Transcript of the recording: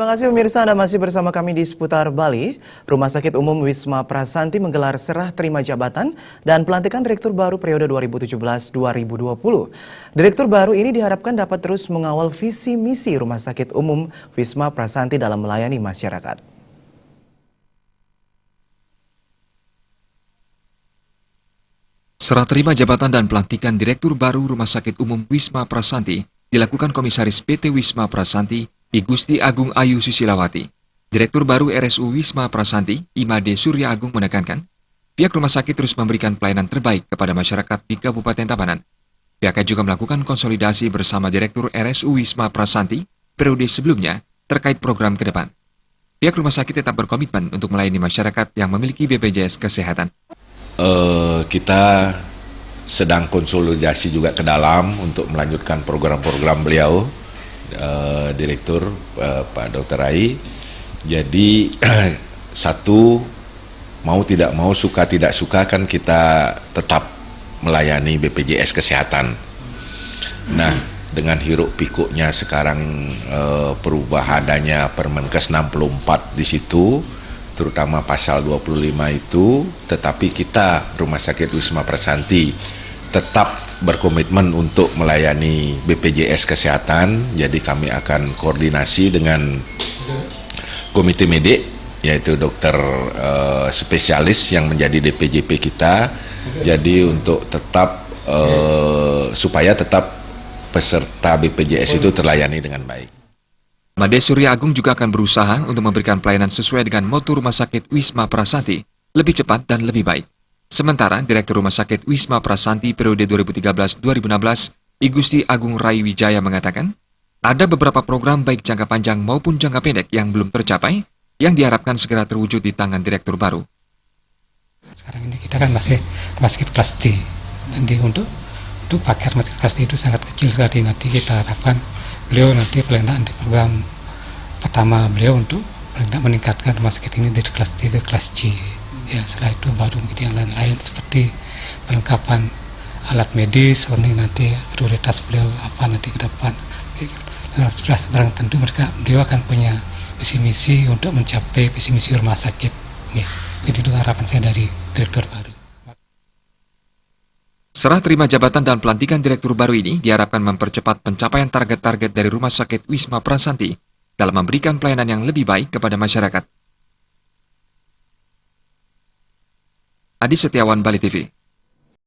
Terima kasih pemirsa, Anda masih bersama kami di Seputar Bali. Rumah Sakit Umum Wisma Prasanti menggelar serah terima jabatan dan pelantikan Direktur baru periode 2017-2020. Direktur baru ini diharapkan dapat terus mengawal visi misi Rumah Sakit Umum Wisma Prasanti dalam melayani masyarakat. Serah terima jabatan dan pelantikan Direktur baru Rumah Sakit Umum Wisma Prasanti dilakukan Komisaris PT Wisma Prasanti, I Gusti Agung Ayu Susilawati. Direktur baru RSU Wisma Prasanti, Imade Surya Agung menekankan, pihak rumah sakit terus memberikan pelayanan terbaik kepada masyarakat di Kabupaten Tabanan. Pihaknya juga melakukan konsolidasi bersama Direktur RSU Wisma Prasanti periode sebelumnya terkait program ke depan. Pihak rumah sakit tetap berkomitmen untuk melayani masyarakat yang memiliki BPJS Kesehatan. Kita sedang konsolidasi juga ke dalam untuk melanjutkan program-program beliau, Direktur Pak Dr. Rai. Jadi satu, mau tidak mau, suka tidak suka kan kita tetap melayani BPJS Kesehatan. Nah, dengan hiruk pikuknya sekarang perubahannya Permenkes 64 di situ, terutama pasal 25 itu, tetapi kita Rumah Sakit Wisma Prasanti tetap berkomitmen untuk melayani BPJS Kesehatan. Jadi kami akan koordinasi dengan komite medik, yaitu dokter spesialis yang menjadi DPJP kita. Jadi untuk tetap supaya tetap peserta BPJS itu terlayani dengan baik. Imade Surya Agung juga akan berusaha untuk memberikan pelayanan sesuai dengan moto Rumah Sakit Wisma Prasanti, lebih cepat dan lebih baik. Sementara Direktur Rumah Sakit Wisma Prasanti periode 2013-2016, I Gusti Agung Rai Wijaya mengatakan, ada beberapa program baik jangka panjang maupun jangka pendek yang belum tercapai, yang diharapkan segera terwujud di tangan Direktur baru. Sekarang ini kita kan masih rumah sakit kelas D. Nanti untuk paket rumah sakit kelas D itu sangat kecil sekali. Nanti kita harapkan beliau nanti paling tidak di program pertama beliau untuk paling tidak meningkatkan rumah sakit ini dari kelas D ke kelas C. Ya, setelah itu baru mungkin yang lain-lain seperti perlengkapan alat medis, ini nanti prioritas beliau apa nanti ke depan. Dan sudah sekarang tentu beliau akan punya visi misi untuk mencapai visi misi rumah sakit. Ya, jadi itu harapan saya dari direktur baru. Serah terima jabatan dan pelantikan Direktur baru ini diharapkan mempercepat pencapaian target-target dari Rumah Sakit Wisma Prasanti dalam memberikan pelayanan yang lebih baik kepada masyarakat. Adi Setiawan, Bali TV.